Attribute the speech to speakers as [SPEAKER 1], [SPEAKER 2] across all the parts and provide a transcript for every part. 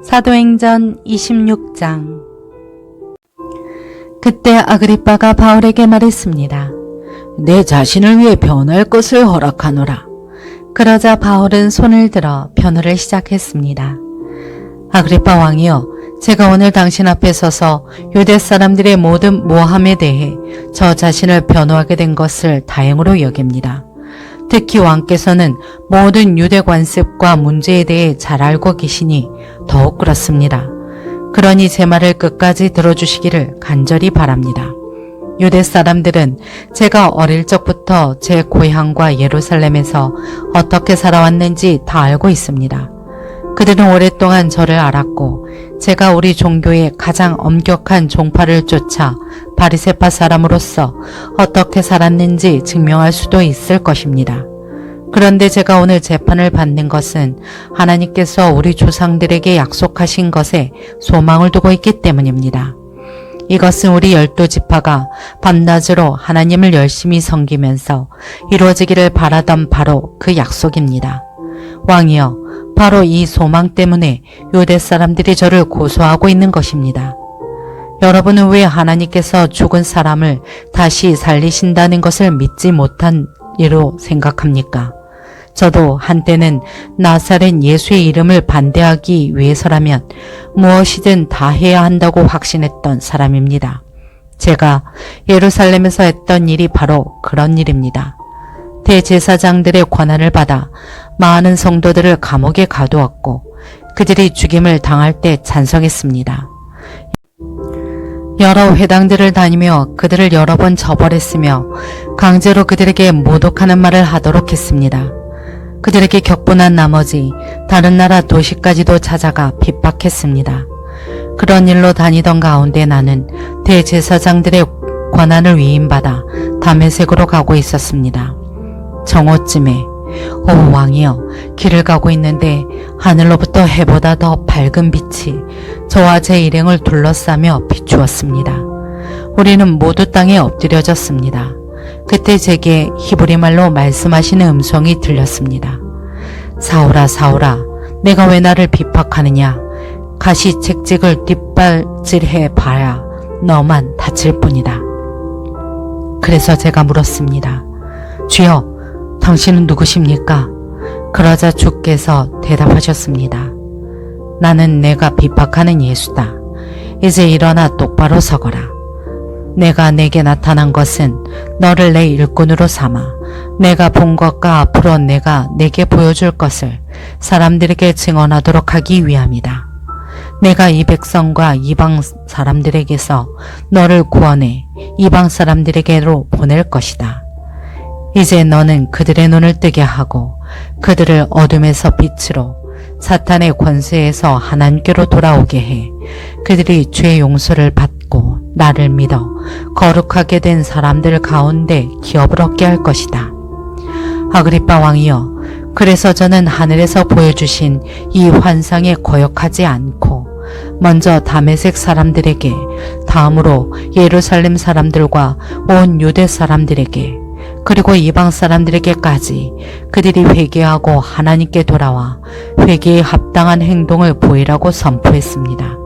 [SPEAKER 1] 사도행전 26장. 그때 아그리빠가 바울에게 말했습니다.
[SPEAKER 2] 내 자신을 위해 변호할 것을 허락하노라.
[SPEAKER 1] 그러자 바울은 손을 들어 변호를 시작했습니다. 아그리빠 왕이여, 제가 오늘 당신 앞에 서서 유대 사람들의 모든 모함에 대해 저 자신을 변호하게 된 것을 다행으로 여깁니다. 특히 왕께서는 모든 유대 관습과 문제에 대해 잘 알고 계시니 더욱 그렇습니다. 그러니 제 말을 끝까지 들어주시기를 간절히 바랍니다. 유대 사람들은 제가 어릴 적부터 제 고향과 예루살렘에서 어떻게 살아왔는지 다 알고 있습니다. 그들은 오랫동안 저를 알았고 제가 우리 종교의 가장 엄격한 종파를 쫓아 바리새파 사람으로서 어떻게 살았는지 증명할 수도 있을 것입니다. 그런데 제가 오늘 재판을 받는 것은 하나님께서 우리 조상들에게 약속하신 것에 소망을 두고 있기 때문입니다. 이것은 우리 12지파가 밤낮으로 하나님을 열심히 섬기면서 이루어지기를 바라던 바로 그 약속입니다. 왕이여, 바로 이 소망 때문에 유대 사람들이 저를 고소하고 있는 것입니다. 여러분은 왜 하나님께서 죽은 사람을 다시 살리신다는 것을 믿지 못한 이로 생각합니까? 저도 한때는 나사렛 예수의 이름을 반대하기 위해서라면 무엇이든 다 해야 한다고 확신했던 사람입니다. 제가 예루살렘에서 했던 일이 바로 그런 일입니다. 대제사장들의 권한을 받아 많은 성도들을 감옥에 가두었고 그들이 죽임을 당할 때 찬성했습니다. 여러 회당들을 다니며 그들을 여러 번 처벌했으며 강제로 그들에게 모독하는 말을 하도록 했습니다. 그들에게 격분한 나머지 다른 나라 도시까지도 찾아가 핍박했습니다. 그런 일로 다니던 가운데 나는 대제사장들의 권한을 위임받아 다메섹으로 가고 있었습니다. 정오쯤에 오 왕이여, 길을 가고 있는데 하늘로부터 해보다 더 밝은 빛이 저와 제 일행을 둘러싸며 비추었습니다. 우리는 모두 땅에 엎드려졌습니다. 그때 제게 히브리 말로 말씀하시는 음성이 들렸습니다. 사울아 사울아, 내가 왜 나를 비박하느냐? 가시책직을 뒷발질해 봐야 너만 다칠 뿐이다. 그래서 제가 물었습니다. 주여, 당신은 누구십니까? 그러자 주께서 대답하셨습니다. 나는 내가 핍박하는 예수다. 이제 일어나 똑바로 서거라. 내가 내게 나타난 것은 너를 내 일꾼으로 삼아 내가 본 것과 앞으로 내가 내게 보여줄 것을 사람들에게 증언하도록 하기 위함이다. 내가 이 백성과 이방 사람들에게서 너를 구원해 이방 사람들에게로 보낼 것이다. 이제 너는 그들의 눈을 뜨게 하고 그들을 어둠에서 빛으로 사탄의 권세에서 하나님께로 돌아오게 해 그들이 죄의 용서를 받고 나를 믿어 거룩하게 된 사람들 가운데 기업을 얻게 할 것이다. 아그리빠 왕이여, 그래서 저는 하늘에서 보여주신 이 환상에 거역하지 않고 먼저 다메섹 사람들에게, 다음으로 예루살렘 사람들과 온 유대 사람들에게, 그리고 이방 사람들에게까지 그들이 회개하고 하나님께 돌아와 회개에 합당한 행동을 보이라고 선포했습니다.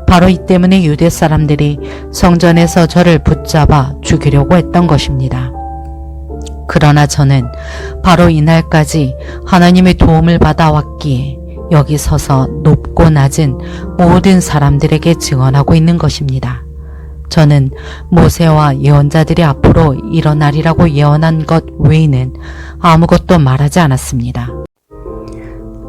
[SPEAKER 1] 바로 이 때문에 유대 사람들이 성전에서 저를 붙잡아 죽이려고 했던 것입니다. 그러나 저는 바로 이날까지 하나님의 도움을 받아왔기에 여기 서서 높고 낮은 모든 사람들에게 증언하고 있는 것입니다. 저는 모세와 예언자들이 앞으로 일어나리라고 예언한 것 외에는 아무것도 말하지 않았습니다.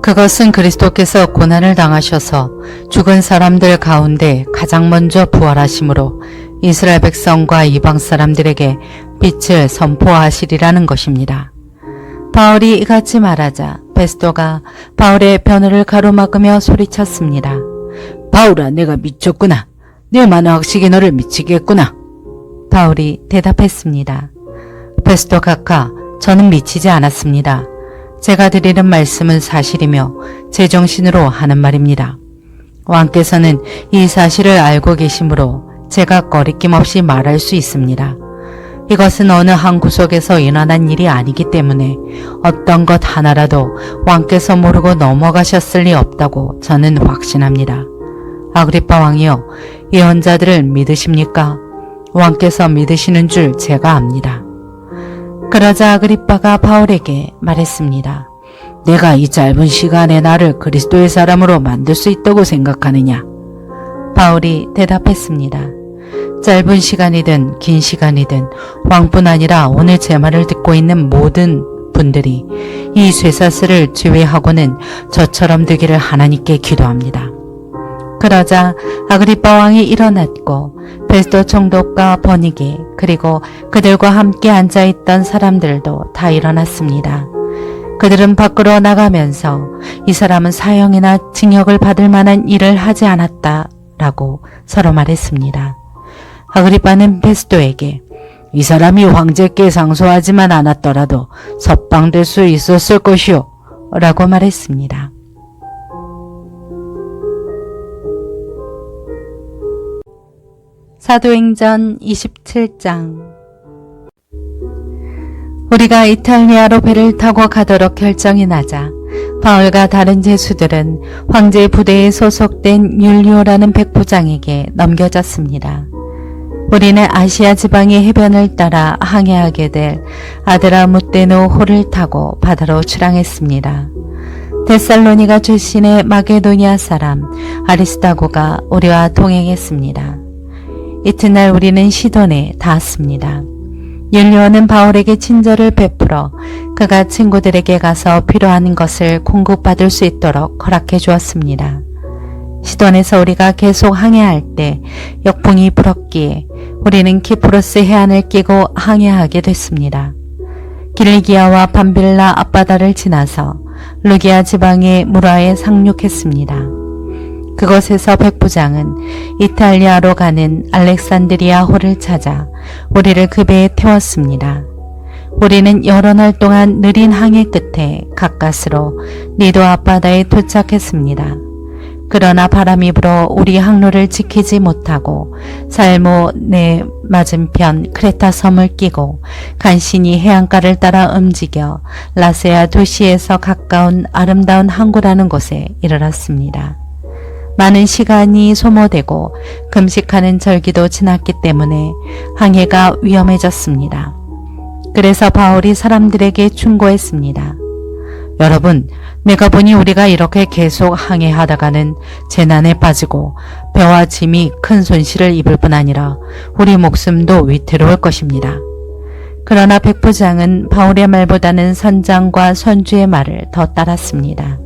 [SPEAKER 1] 그것은 그리스도께서 고난을 당하셔서 죽은 사람들 가운데 가장 먼저 부활하심으로 이스라엘 백성과 이방 사람들에게 빛을 선포하시리라는 것입니다. 바울이 이같이 말하자 베스도가 바울의 변호를 가로막으며 소리쳤습니다.
[SPEAKER 2] 바울아, 내가 미쳤구나. 내 많은 학식이 너를 미치겠구나.
[SPEAKER 1] 바울이 대답했습니다. 베스도 각하, 저는 미치지 않았습니다. 제가 드리는 말씀은 사실이며 제정신으로 하는 말입니다. 왕께서는 이 사실을 알고 계시므로 제가 거리낌 없이 말할 수 있습니다. 이것은 어느 한 구석에서 일어난 일이 아니기 때문에 어떤 것 하나라도 왕께서 모르고 넘어가셨을 리 없다고 저는 확신합니다. 아그리빠 왕이여, 예언자들을 믿으십니까? 왕께서 믿으시는 줄 제가 압니다. 그러자 아그리빠가 바울에게 말했습니다.
[SPEAKER 2] 내가 이 짧은 시간에 나를 그리스도의 사람으로 만들 수 있다고 생각하느냐?
[SPEAKER 1] 바울이 대답했습니다. 짧은 시간이든 긴 시간이든 왕뿐 아니라 오늘 제 말을 듣고 있는 모든 분들이 이 쇠사슬을 제외하고는 저처럼 되기를 하나님께 기도합니다. 그러자 아그리빠 왕이 일어났고 베스도 총독과 버니게 그리고 그들과 함께 앉아있던 사람들도 다 일어났습니다. 그들은 밖으로 나가면서 이 사람은 사형이나 징역을 받을 만한 일을 하지 않았다라고 서로 말했습니다. 아그리빠는 베스도에게 이 사람이 황제께 상소하지만 않았더라도 석방될 수 있었을 것이오 라고 말했습니다. 사도행전 27장. 우리가 이탈리아로 배를 타고 가도록 결정이 나자 바울과 다른 제수들은 황제 부대에 소속된 율리오라는 백부장에게 넘겨졌습니다. 우리는 아시아 지방의 해변을 따라 항해하게 될 아드라무테노 호를 타고 바다로 출항했습니다. 데살로니가 출신의 마게도니아 사람 아리스다고가 우리와 동행했습니다. 이튿날 우리는 시돈에 닿았습니다. 율리오는 바울에게 친절을 베풀어 그가 친구들에게 가서 필요한 것을 공급받을 수 있도록 허락해 주었습니다. 시돈에서 우리가 계속 항해할 때 역풍이 불었기에 우리는 키프로스 해안을 끼고 항해하게 됐습니다. 길기아와 밤빌라 앞바다를 지나서 루기아 지방의 무라에 상륙했습니다. 그곳에서 백부장은 이탈리아로 가는 알렉산드리아 호를 찾아 우리를 그 배에 태웠습니다. 우리는 여러 날 동안 느린 항해 끝에 가까스로 니도 앞바다에 도착했습니다. 그러나 바람이 불어 우리 항로를 지키지 못하고 살모 내 맞은편 크레타 섬을 끼고 간신히 해안가를 따라 움직여 라세아 도시에서 가까운 아름다운 항구라는 곳에 이르렀습니다. 많은 시간이 소모되고 금식하는 절기도 지났기 때문에 항해가 위험해졌습니다. 그래서 바울이 사람들에게 충고했습니다. 여러분, 내가 보니 우리가 이렇게 계속 항해하다가는 재난에 빠지고 배와 짐이 큰 손실을 입을 뿐 아니라 우리 목숨도 위태로울 것입니다. 그러나 백부장은 바울의 말보다는 선장과 선주의 말을 더 따랐습니다.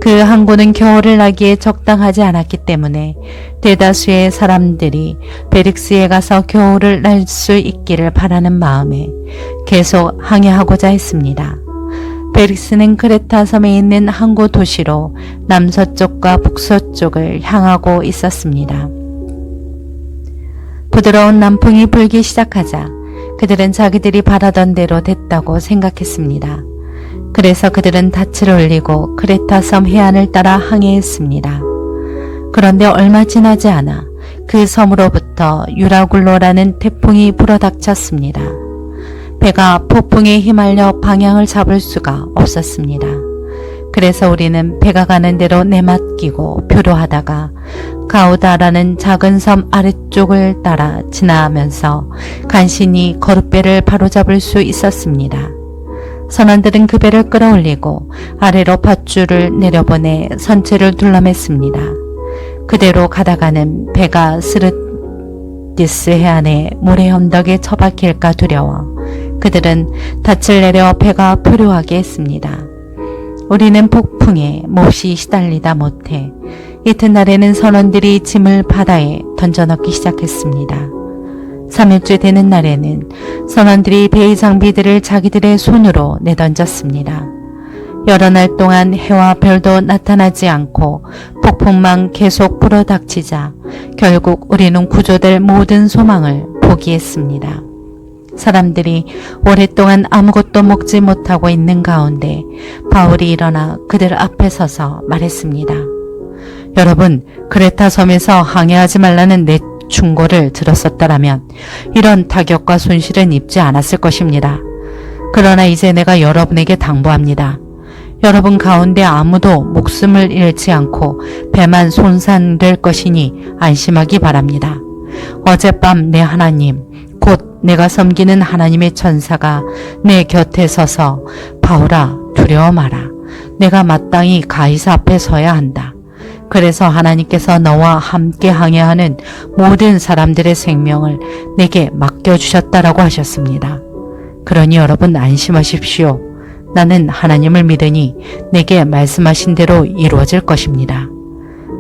[SPEAKER 1] 그 항구는 겨울을 나기에 적당하지 않았기 때문에 대다수의 사람들이 베릭스에 가서 겨울을 날 수 있기를 바라는 마음에 계속 항해하고자 했습니다. 베릭스는 크레타 섬에 있는 항구 도시로 남서쪽과 북서쪽을 향하고 있었습니다. 부드러운 남풍이 불기 시작하자 그들은 자기들이 바라던 대로 됐다고 생각했습니다. 그래서 그들은 닻을 올리고 크레타 섬 해안을 따라 항해했습니다. 그런데 얼마 지나지 않아 그 섬으로부터 유라굴로라는 태풍이 불어닥쳤습니다. 배가 폭풍에 휘말려 방향을 잡을 수가 없었습니다. 그래서 우리는 배가 가는 대로 내맡기고 표류하다가 가우다라는 작은 섬 아래쪽을 따라 지나면서 간신히 거룻배를 바로잡을 수 있었습니다. 선원들은 그 배를 끌어올리고 아래로 밧줄을 내려보내 선체를 둘러맸습니다. 그대로 가다가는 배가 스르디스 해안의 모래 언덕에 처박힐까 두려워 그들은 닻을 내려 배가 표류하게 했습니다. 우리는 폭풍에 몹시 시달리다 못해 이튿날에는 선원들이 짐을 바다에 던져넣기 시작했습니다. 3일째 되는 날에는 선원들이 배의 장비들을 자기들의 손으로 내던졌습니다. 여러 날 동안 해와 별도 나타나지 않고 폭풍만 계속 불어닥치자 결국 우리는 구조될 모든 소망을 포기했습니다. 사람들이 오랫동안 아무것도 먹지 못하고 있는 가운데 바울이 일어나 그들 앞에 서서 말했습니다. 여러분, 크레타 섬에서 항해하지 말라는 내 충고를 들었었더라면 이런 타격과 손실은 입지 않았을 것입니다. 그러나 이제 내가 여러분에게 당부합니다. 여러분 가운데 아무도 목숨을 잃지 않고 배만 손상될 것이니 안심하기 바랍니다. 어젯밤 내 하나님, 곧 내가 섬기는 하나님의 천사가 내 곁에 서서 바울아 두려워 마라. 내가 마땅히 가이사 앞에 서야 한다. 그래서 하나님께서 너와 함께 항해하는 모든 사람들의 생명을 내게 맡겨주셨다라고 하셨습니다. 그러니 여러분 안심하십시오. 나는 하나님을 믿으니 내게 말씀하신 대로 이루어질 것입니다.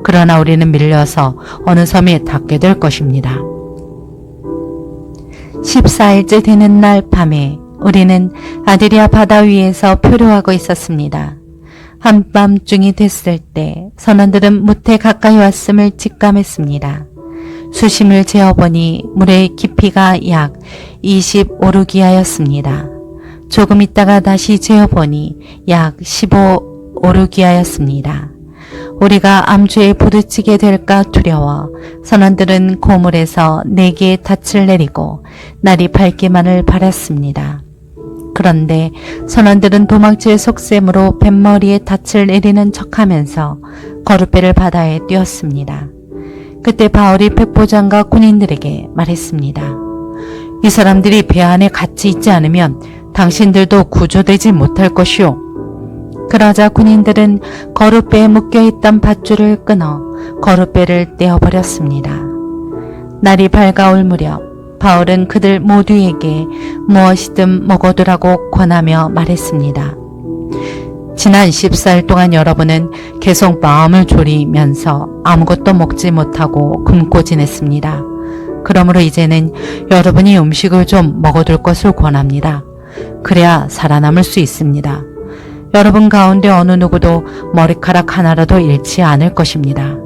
[SPEAKER 1] 그러나 우리는 밀려서 어느 섬에 닿게 될 것입니다. 14일째 되는 날 밤에 우리는 아드리아 바다 위에서 표류하고 있었습니다. 한밤중이 됐을 때 선원들은 무태 가까이 왔음을 직감했습니다. 수심을 재어보니 물의 깊이가 약 25루기아였습니다. 조금 있다가 다시 재어보니 약 15오루기아였습니다. 우리가 암주에 부딪히게 될까 두려워 선원들은 고물에서 4개의 닻을 내리고 날이 밝기만을 바랐습니다. 그런데 선원들은 도망칠 속셈으로 뱃머리에 닻을 내리는 척하면서 거룻배를 바다에 띄웠습니다. 그때 바울이 백부장과 군인들에게 말했습니다. 이 사람들이 배 안에 같이 있지 않으면 당신들도 구조되지 못할 것이오. 그러자 군인들은 거룻배에 묶여있던 밧줄을 끊어 거룻배를 떼어버렸습니다. 날이 밝아올 무렵 바울은 그들 모두에게 무엇이든 먹어두라고 권하며 말했습니다. 지난 14일 동안 여러분은 계속 마음을 졸이면서 아무것도 먹지 못하고 굶고 지냈습니다. 그러므로 이제는 여러분이 음식을 좀 먹어둘 것을 권합니다. 그래야 살아남을 수 있습니다. 여러분 가운데 어느 누구도 머리카락 하나라도 잃지 않을 것입니다.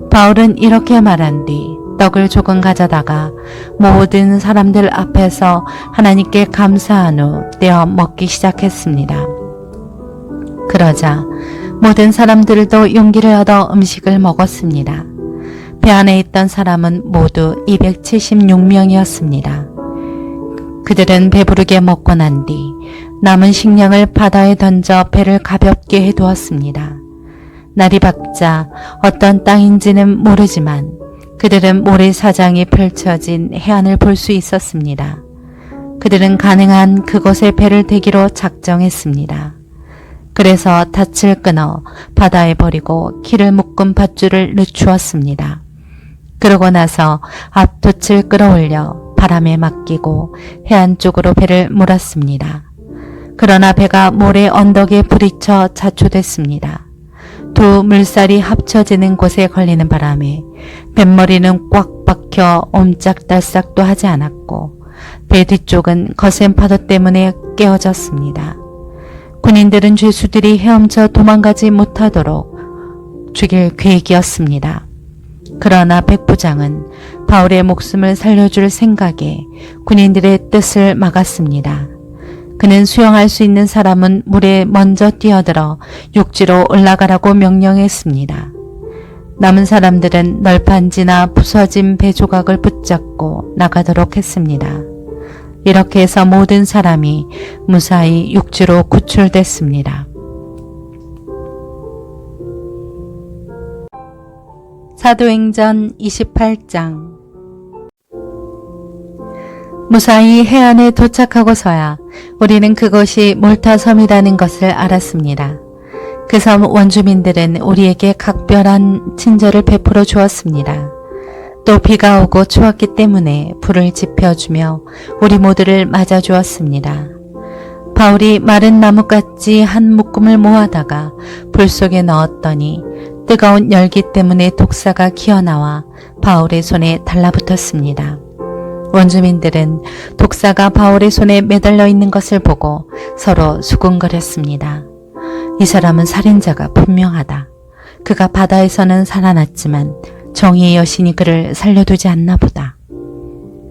[SPEAKER 1] 바울은 이렇게 말한 뒤 떡을 조금 가져다가 모든 사람들 앞에서 하나님께 감사한 후 떼어 먹기 시작했습니다. 그러자 모든 사람들도 용기를 얻어 음식을 먹었습니다. 배 안에 있던 사람은 모두 276명이었습니다. 그들은 배부르게 먹고 난 뒤 남은 식량을 바다에 던져 배를 가볍게 해두었습니다. 날이 밝자 어떤 땅인지는 모르지만 그들은 모래사장이 펼쳐진 해안을 볼 수 있었습니다. 그들은 가능한 그곳에 배를 대기로 작정했습니다. 그래서 닻을 끊어 바다에 버리고 키를 묶은 밧줄을 늦추었습니다. 그러고 나서 앞돛을 끌어올려 바람에 맡기고 해안 쪽으로 배를 몰았습니다. 그러나 배가 모래 언덕에 부딪혀 자초됐습니다. 두 물살이 합쳐지는 곳에 걸리는 바람에 뱃머리는 꽉 박혀 옴짝달싹도 하지 않았고 배 뒤쪽은 거센 파도 때문에 깨어졌습니다. 군인들은 죄수들이 헤엄쳐 도망가지 못하도록 죽일 계획이었습니다. 그러나 백부장은 바울의 목숨을 살려줄 생각에 군인들의 뜻을 막았습니다. 그는 수영할 수 있는 사람은 물에 먼저 뛰어들어 육지로 올라가라고 명령했습니다. 남은 사람들은 널판지나 부서진 배 조각을 붙잡고 나가도록 했습니다. 이렇게 해서 모든 사람이 무사히 육지로 구출됐습니다. 사도행전 28장. 무사히 해안에 도착하고서야 우리는 그것이 몰타 섬이라는 것을 알았습니다. 그 섬 원주민들은 우리에게 각별한 친절을 베풀어 주었습니다. 또 비가 오고 추웠기 때문에 불을 지펴주며 우리 모두를 맞아주었습니다. 바울이 마른 나뭇가지 한 묶음을 모아다가 불 속에 넣었더니 뜨거운 열기 때문에 독사가 기어나와 바울의 손에 달라붙었습니다. 원주민들은 독사가 바울의 손에 매달려 있는 것을 보고 서로 수군거렸습니다. 이 사람은 살인자가 분명하다. 그가 바다에서는 살아났지만 정의의 여신이 그를 살려두지 않나 보다.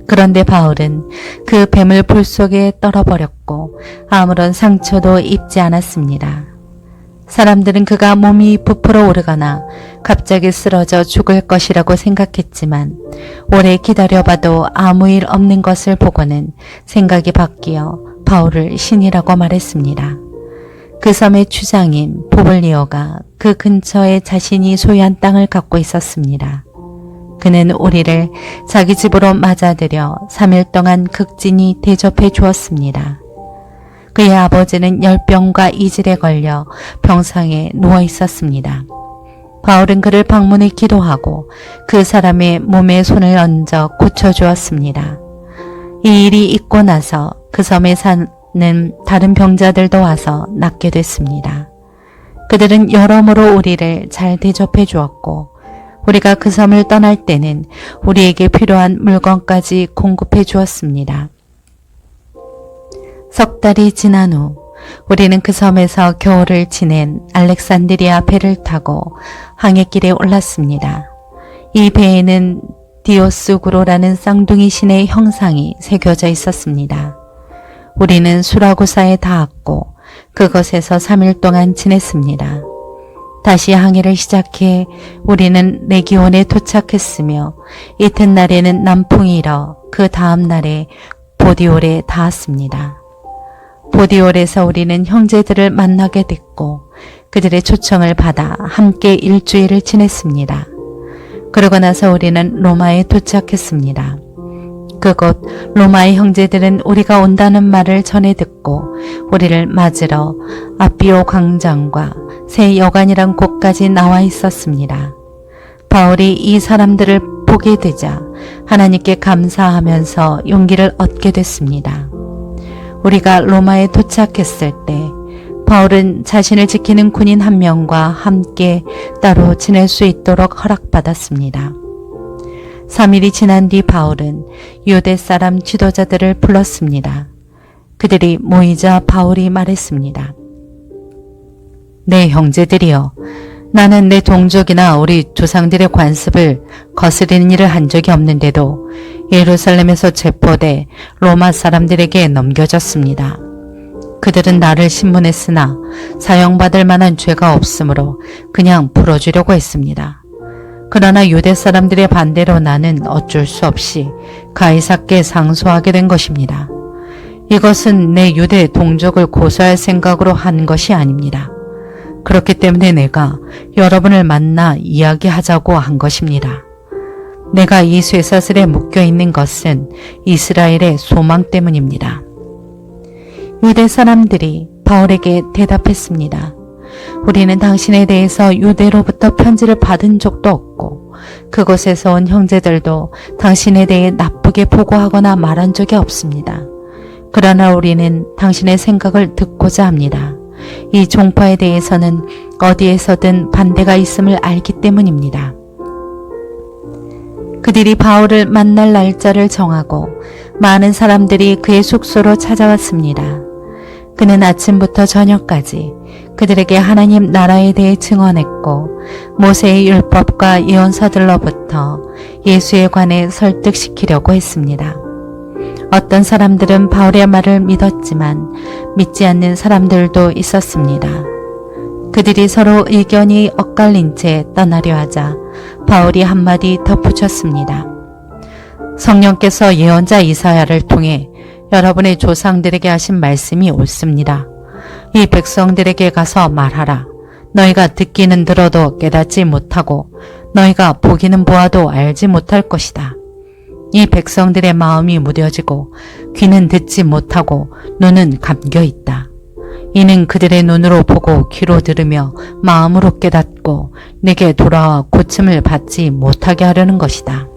[SPEAKER 1] 그런데 바울은 그 뱀을 불 속에 떨어버렸고 아무런 상처도 입지 않았습니다. 사람들은 그가 몸이 부풀어 오르거나 갑자기 쓰러져 죽을 것이라고 생각했지만 오래 기다려봐도 아무 일 없는 것을 보고는 생각이 바뀌어 바울을 신이라고 말했습니다. 그 섬의 추장인 보블리오가 그 근처에 자신이 소유한 땅을 갖고 있었습니다. 그는 우리를 자기 집으로 맞아들여 3일 동안 극진히 대접해 주었습니다. 그의 아버지는 열병과 이질에 걸려 병상에 누워 있었습니다. 바울은 그를 방문해 기도하고 그 사람의 몸에 손을 얹어 고쳐주었습니다. 이 일이 있고 나서 그 섬에 사는 다른 병자들도 와서 낫게 됐습니다. 그들은 여러모로 우리를 잘 대접해 주었고 우리가 그 섬을 떠날 때는 우리에게 필요한 물건까지 공급해 주었습니다. 석 달이 지난 후 우리는 그 섬에서 겨울을 지낸 알렉산드리아 배를 타고 항해길에 올랐습니다. 이 배에는 디오스구로라는 쌍둥이 신의 형상이 새겨져 있었습니다. 우리는 수라구사에 닿았고 그곳에서 3일 동안 지냈습니다. 다시 항해를 시작해 우리는 레기온에 도착했으며 이튿날에는 남풍이 일어 그 다음 날에 보디올에 닿았습니다. 보디올에서 우리는 형제들을 만나게 됐고 그들의 초청을 받아 함께 일주일을 지냈습니다. 그러고 나서 우리는 로마에 도착했습니다. 그곳 로마의 형제들은 우리가 온다는 말을 전해 듣고 우리를 맞으러 아피오 광장과 새 여관이란 곳까지 나와 있었습니다. 바울이 이 사람들을 보게 되자 하나님께 감사하면서 용기를 얻게 됐습니다. 우리가 로마에 도착했을 때 바울은 자신을 지키는 군인 한 명과 함께 따로 지낼 수 있도록 허락받았습니다. 3일이 지난 뒤 바울은 유대 사람 지도자들을 불렀습니다. 그들이 모이자 바울이 말했습니다. 내 형제들이여, 나는 내 동족이나 우리 조상들의 관습을 거스리는 일을 한 적이 없는데도 예루살렘에서 체포돼 로마 사람들에게 넘겨졌습니다. 그들은 나를 신문했으나 사형받을 만한 죄가 없으므로 그냥 풀어주려고 했습니다. 그러나 유대 사람들의 반대로 나는 어쩔 수 없이 가이사께 상소하게 된 것입니다. 이것은 내 유대 동족을 고소할 생각으로 한 것이 아닙니다. 그렇기 때문에 내가 여러분을 만나 이야기하자고 한 것입니다. 내가 이 쇠사슬에 묶여 있는 것은 이스라엘의 소망 때문입니다. 유대 사람들이 바울에게 대답했습니다. 우리는 당신에 대해서 유대로부터 편지를 받은 적도 없고 그곳에서 온 형제들도 당신에 대해 나쁘게 보고하거나 말한 적이 없습니다. 그러나 우리는 당신의 생각을 듣고자 합니다. 이 종파에 대해서는 어디에서든 반대가 있음을 알기 때문입니다. 그들이 바울을 만날 날짜를 정하고 많은 사람들이 그의 숙소로 찾아왔습니다. 그는 아침부터 저녁까지 그들에게 하나님 나라에 대해 증언했고 모세의 율법과 예언서들로부터 예수에 관해 설득시키려고 했습니다. 어떤 사람들은 바울의 말을 믿었지만 믿지 않는 사람들도 있었습니다. 그들이 서로 의견이 엇갈린 채 떠나려 하자 바울이 한마디 덧붙였습니다. 성령께서 예언자 이사야를 통해 여러분의 조상들에게 하신 말씀이 옳습니다. 이 백성들에게 가서 말하라. 너희가 듣기는 들어도 깨닫지 못하고 너희가 보기는 보아도 알지 못할 것이다. 이 백성들의 마음이 무뎌지고 귀는 듣지 못하고 눈은 감겨 있다. 이는 그들의 눈으로 보고 귀로 들으며 마음으로 깨닫고 내게 돌아와 고침을 받지 못하게 하려는 것이다.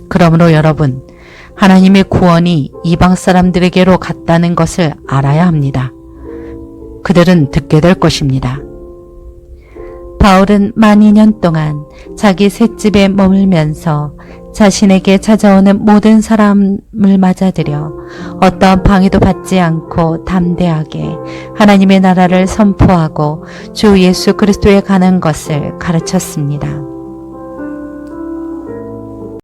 [SPEAKER 1] 그러므로 여러분, 하나님의 구원이 이방 사람들에게로 갔다는 것을 알아야 합니다. 그들은 듣게 될 것입니다. 바울은 만 2년 동안 자기 셋집에 머물면서 자신에게 찾아오는 모든 사람을 맞아들여 어떠한 방해도 받지 않고 담대하게 하나님의 나라를 선포하고 주 예수 그리스도에 관한 것을 가르쳤습니다.